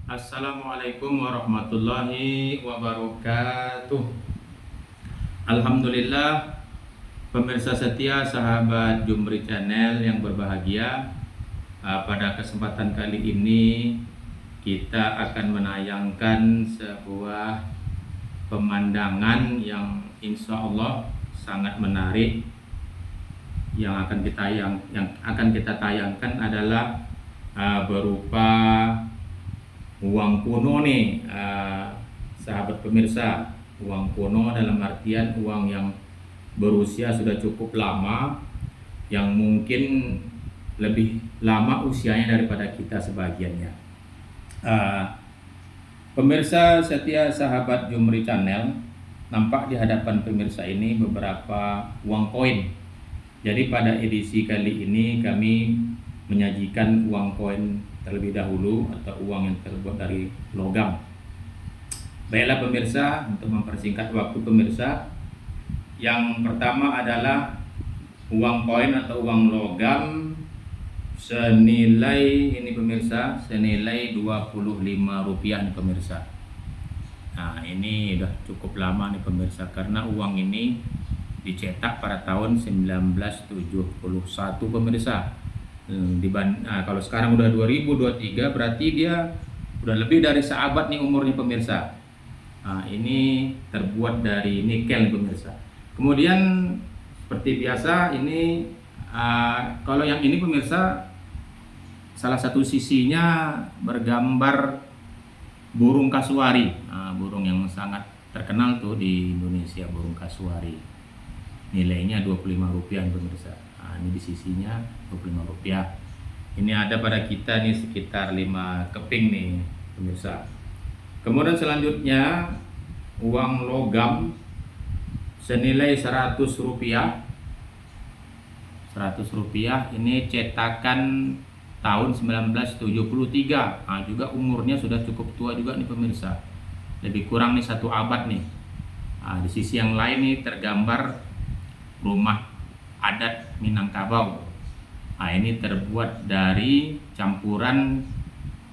Assalamualaikum warahmatullahi wabarakatuh. Alhamdulillah, pemirsa setia sahabat Jumri Channel yang berbahagia. Pada kesempatan kali ini kita akan menayangkan sebuah pemandangan yang insya Allah sangat menarik. Yang akan kita tayangkan adalah berupa uang kuno nih, sahabat pemirsa. Uang kuno dalam artian uang yang berusia sudah cukup lama, yang mungkin lebih lama usianya daripada kita sebagiannya. Pemirsa setia sahabat Jumri Channel, nampak di hadapan pemirsa ini beberapa uang koin. Jadi pada edisi kali ini kami menyajikan uang koin terlebih dahulu, atau uang yang terbuat dari logam. Baiklah pemirsa, untuk mempersingkat waktu pemirsa, yang pertama adalah uang koin atau uang logam senilai ini pemirsa, senilai Rp25 nih pemirsa. Nah, ini udah cukup lama nih pemirsa, karena uang ini dicetak pada tahun 1971 pemirsa. Kalau sekarang udah 2023, berarti dia udah lebih dari seabad nih umurnya pemirsa. Ini terbuat dari nikel pemirsa. Kemudian seperti biasa ini, kalau yang ini pemirsa, salah satu sisinya bergambar burung kasuari. Burung yang sangat terkenal tuh di Indonesia, burung kasuari. Nilainya Rp25 pemirsa. Ini di sisinya Rp25. Ini ada pada kita nih sekitar 5 keping nih pemirsa. Kemudian selanjutnya uang logam senilai Rp100. Rp100 ini cetakan tahun 1973. Juga umurnya sudah cukup tua juga nih pemirsa. Lebih kurang nih 1 abad nih. Di sisi yang lain nih tergambar rumah adat Minangkabau. Ini terbuat dari campuran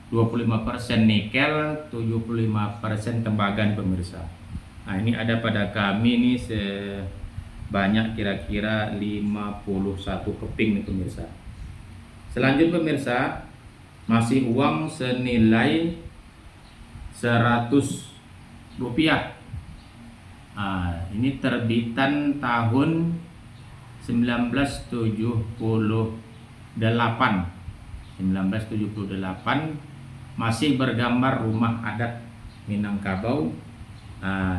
25% nikel, 75% tembaga nih pemirsa. Ini ada pada kami nih sebanyak kira-kira 51 keping nih pemirsa. Selanjutnya pemirsa, masih uang senilai Rp100. Ini terbitan tahun 1978. Masih bergambar rumah adat Minangkabau.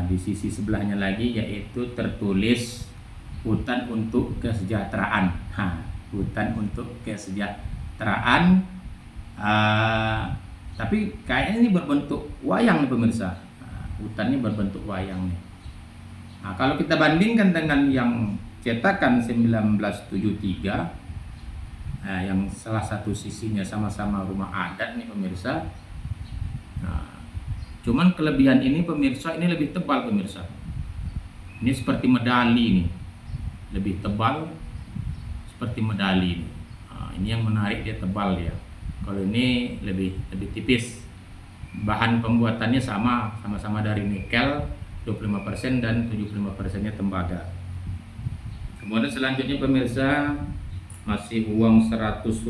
Di sisi sebelahnya lagi yaitu tertulis hutan untuk kesejahteraan. Hutan untuk kesejahteraan. Tapi kayaknya ini berbentuk wayang nih pemirsa. Hutannya berbentuk wayang nih. Kalau kita bandingkan dengan yang cetakan 1973, yang salah satu sisinya sama-sama rumah adat nih pemirsa. Cuman kelebihan ini pemirsa, ini lebih tebal pemirsa. Ini seperti medali nih, lebih tebal seperti medali nih. Ini yang menarik, dia tebal ya. Kalau ini lebih tipis. Bahan pembuatannya sama-sama dari nikel 25% dan 75%-nya tembaga. Kemudian selanjutnya pemirsa, masih uang Rp100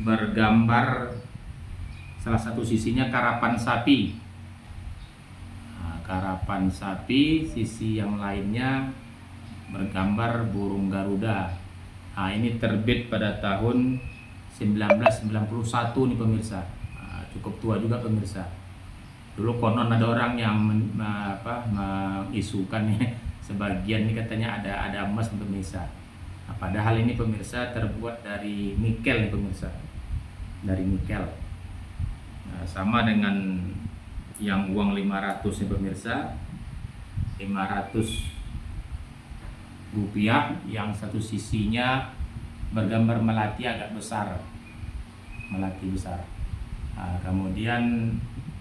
bergambar salah satu sisinya karapan sapi. Karapan sapi, sisi yang lainnya bergambar burung Garuda. Ini terbit pada tahun 1991 nih pemirsa. Cukup tua juga pemirsa. Dulu konon ada orang yang mengisukan nih, sebagian ini katanya ada emas pemirsa. Padahal ini pemirsa terbuat dari nikel nih pemirsa, dari nikel. Sama dengan yang uang 500 nih pemirsa, Rp500 yang satu sisinya bergambar melati agak besar, melati besar. Kemudian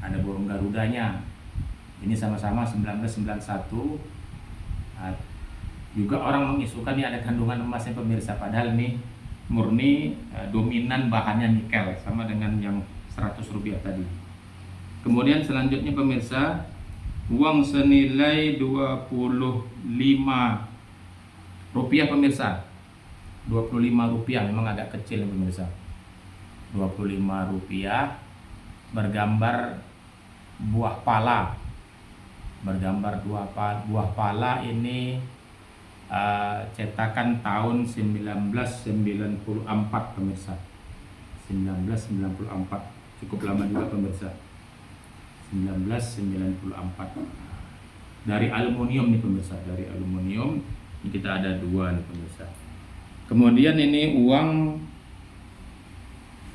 ada burung Garudanya. Ini sama-sama 1991. Juga orang mengisukan ini ada kandungan emasnya pemirsa, padahal ini murni dominan bahannya nikel, sama dengan yang Rp100 tadi. Kemudian selanjutnya pemirsa, uang senilai Rp25 pemirsa. Rp25 memang agak kecil pemirsa. Rp25 bergambar buah pala. Bergambar buah pala ini cetakan tahun 1994 pemirsa. 1994, cukup lama juga pemirsa. 1994. Dari aluminium nih pemirsa, dari aluminium. Ini kita ada dua nih pemirsa. Kemudian ini uang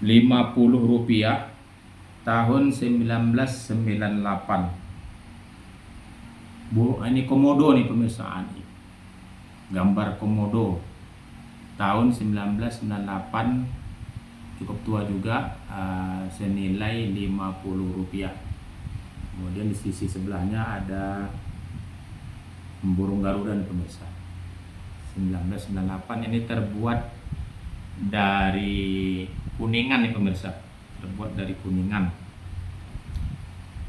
Rp50 tahun 1998. Ini komodo nih pemirsa, ini gambar komodo tahun 1998, cukup tua juga, senilai Rp50. Kemudian di sisi sebelahnya ada burung garuda nih pemirsa. 1998 ini terbuat dari kuningan nih pemirsa, terbuat dari kuningan.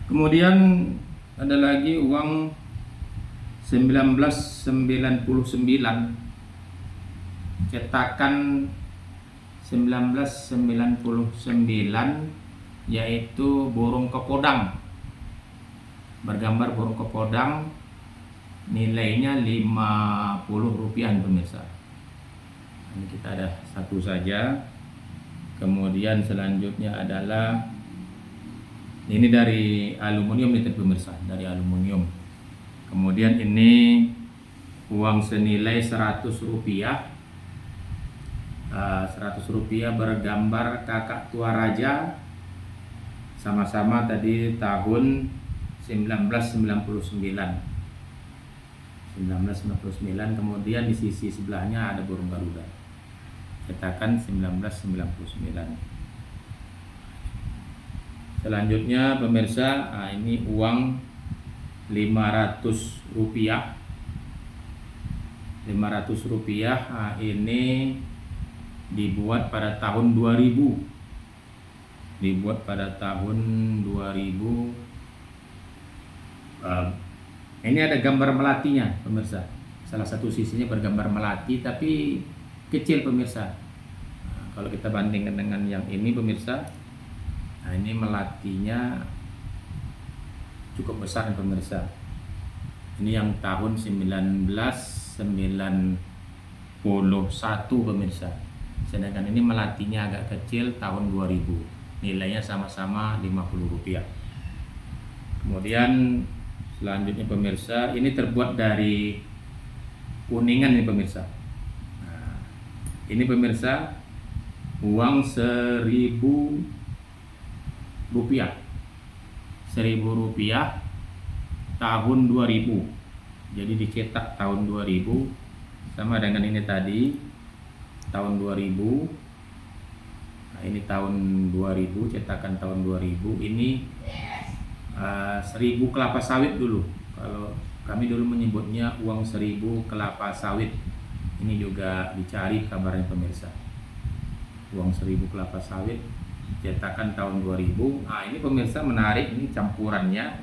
Kemudian ada lagi uang 1999, cetakan 1999, yaitu burung kepodang, bergambar burung kepodang, nilainya Rp50 pemirsa. Ini kita ada satu saja. Kemudian selanjutnya adalah ini dari aluminium nih pemirsa, dari aluminium. Kemudian ini uang senilai Rp100. Rp100 bergambar kakak tua raja, sama-sama tadi tahun 1999. Kemudian di sisi sebelahnya ada burung garuda, cetakan 1999. Selanjutnya pemirsa, ini uang Rp500. Rp500 ini dibuat pada tahun 2000. Dibuat pada tahun 2000. Ini ada gambar melatinya pemirsa. Salah satu sisinya bergambar melati tapi kecil pemirsa. Kalau kita bandingkan dengan yang ini pemirsa, ini melatinya cukup besar pemirsa. Ini yang tahun 1991 pemirsa. Sedangkan ini melatinya agak kecil tahun 2000. Nilainya sama-sama Rp50. Kemudian selanjutnya pemirsa, ini terbuat dari kuningan nih pemirsa. Nah, ini pemirsa uang Rp1.000. Rp1.000 tahun 2000. Jadi dicetak tahun 2000, sama dengan ini tadi tahun 2000. Nah, ini tahun 2000, cetakan tahun 2000. Ini 1000 kelapa sawit dulu. Kalau kami dulu menyebutnya uang 1000 kelapa sawit. Ini juga dicari kabarnya pemirsa. Uang 1000 kelapa sawit, cetakan tahun 2000. Nah, ini pemirsa menarik, ini campurannya.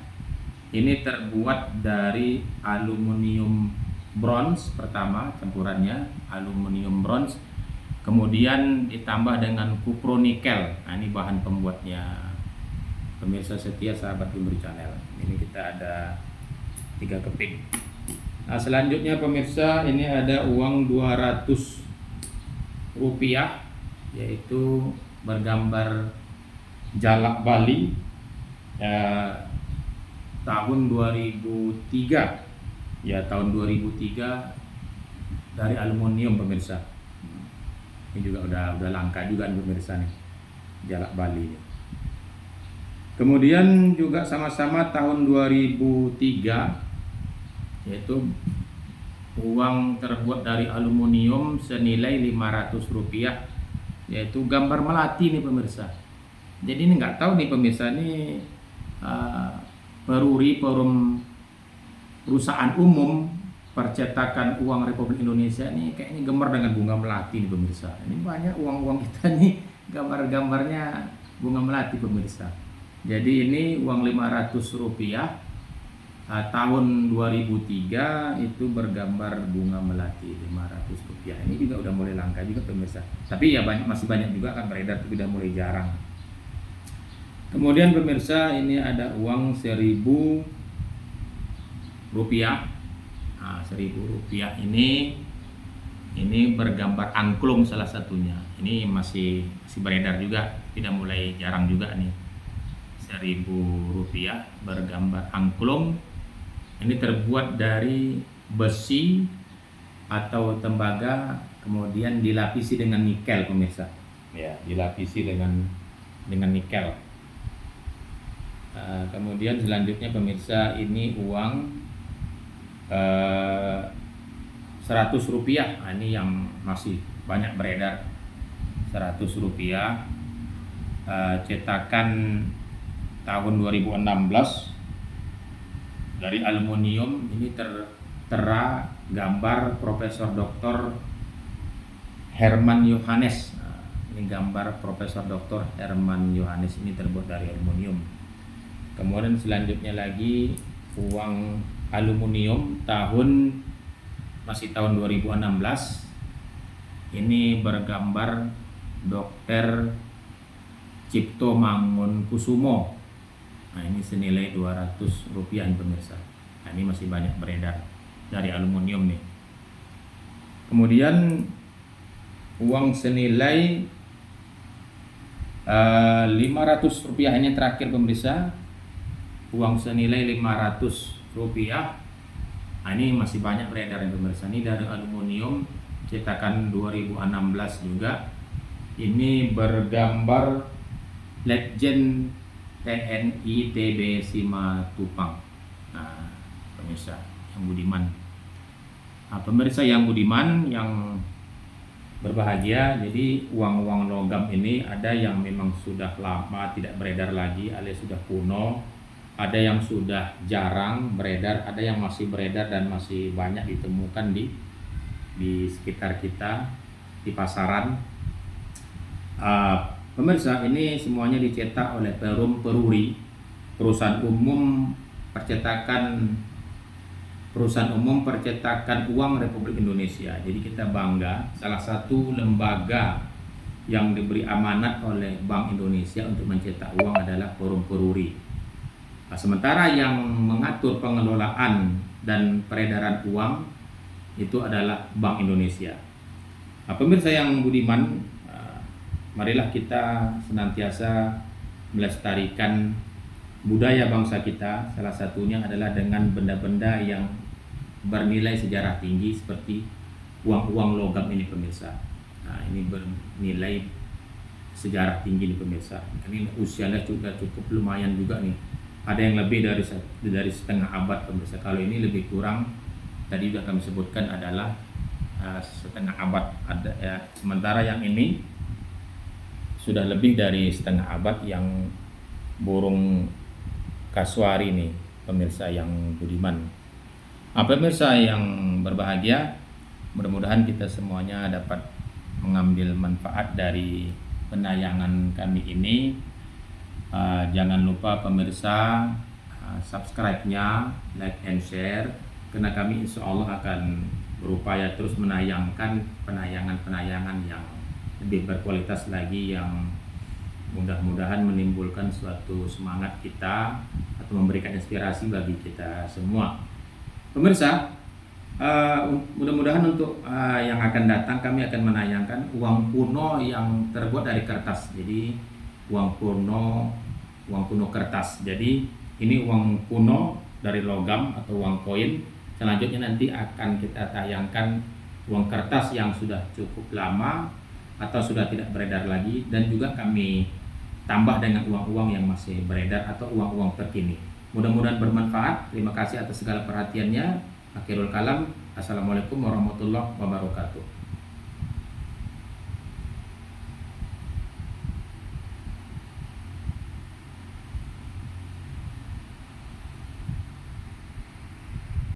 Ini terbuat dari aluminium bronze pertama, campurannya aluminium bronze. Kemudian ditambah dengan kupronikel. Nah, ini bahan pembuatnya. Pemirsa setia sahabat Bimri Channel. Ini kita ada 3 keping. Nah, selanjutnya pemirsa, ini ada uang Rp200, yaitu bergambar jalak Bali, tahun 2003. Ya, tahun 2003, dari aluminium pemirsa. Ini juga udah langka juga nih pemirsa nih, jalak Bali ini. Kemudian juga sama-sama tahun 2003, yaitu uang terbuat dari aluminium senilai Rp500, yaitu gambar melati nih pemirsa. Jadi ini nggak tahu nih pemirsa, ini perusahaan umum percetakan uang Republik Indonesia ini kayaknya gemar dengan bunga melati nih pemirsa. Ini banyak uang-uang kita nih gambar-gambarnya bunga melati pemirsa. Jadi ini uang Rp500 tahun 2003 itu bergambar bunga melati Rp500. Ini juga udah mulai langka juga pemirsa. Tapi ya masih banyak juga kan beredar, tapi udah mulai jarang. Kemudian pemirsa, ini ada uang Rp1.000. Nah, Rp1.000 ini bergambar angklung salah satunya. Ini masih beredar juga, tidak mulai jarang juga nih. Rp1.000 bergambar angklung. Ini terbuat dari besi atau tembaga, kemudian dilapisi dengan nikel pemirsa. Ya, dilapisi dengan nikel. Kemudian selanjutnya pemirsa, ini uang Rp100. Nah, ini yang masih banyak beredar. Rp100 cetakan tahun 2016 dari aluminium. Ini tertera gambar Profesor Dr. Hermann Johannes. Nah, ini gambar Profesor Dr. Hermann Johannes, ini terbuat dari aluminium. Kemudian selanjutnya lagi uang aluminium masih tahun 2016. Ini bergambar Dr. Cipto Mangunkusumo. Nah, ini senilai Rp200 pemirsa. Nah, ini masih banyak beredar dari aluminium nih. Kemudian uang senilai Rp500 ini terakhir pemirsa. Uang senilai Rp500. Nah, ini masih banyak beredar pemirsa. Ini dari aluminium, cetakan 2016 juga. Ini bergambar Letjen TNI TB Simatupang. Nah, pemirsa yang budiman. Nah, pemirsa yang budiman, yang berbahagia, jadi uang-uang logam ini ada yang memang sudah lama tidak beredar lagi alias sudah kuno, ada yang sudah jarang beredar, ada yang masih beredar dan masih banyak ditemukan di sekitar kita, di pasaran. Pemirsa, ini semuanya dicetak oleh Perum Peruri, perusahaan umum percetakan uang Republik Indonesia. Jadi kita bangga, salah satu lembaga yang diberi amanat oleh Bank Indonesia untuk mencetak uang adalah Perum Peruri. Nah, sementara yang mengatur pengelolaan dan peredaran uang itu adalah Bank Indonesia. Nah, pemirsa yang budiman, marilah kita senantiasa melestarikan budaya bangsa kita. Salah satunya adalah dengan benda-benda yang bernilai sejarah tinggi seperti uang-uang logam ini pemirsa. Nah, ini bernilai sejarah tinggi nih pemirsa. Ini usianya juga cukup lumayan juga nih. Ada yang lebih dari setengah abad pemirsa. Kalau ini lebih kurang, tadi sudah kami sebutkan adalah setengah abad. Sementara yang ini sudah lebih dari setengah abad, yang burung kasuari nih pemirsa yang budiman. Pemirsa yang berbahagia, mudah-mudahan kita semuanya dapat mengambil manfaat dari penayangan kami ini. Jangan lupa pemirsa subscribe-nya, like and share, karena kami insya Allah akan berupaya terus menayangkan penayangan-penayangan yang lebih berkualitas lagi, yang mudah-mudahan menimbulkan suatu semangat kita atau memberikan inspirasi bagi kita semua. Pemirsa, mudah-mudahan untuk yang akan datang kami akan menayangkan uang kuno yang terbuat dari kertas. Jadi uang kuno kertas. Jadi ini uang kuno dari logam atau uang koin. Selanjutnya nanti akan kita tayangkan uang kertas yang sudah cukup lama atau sudah tidak beredar lagi, dan juga kami tambah dengan uang-uang yang masih beredar atau uang-uang terkini. Mudah-mudahan bermanfaat. Terima kasih atas segala perhatiannya. Akhirul kalam. Assalamualaikum warahmatullahi wabarakatuh.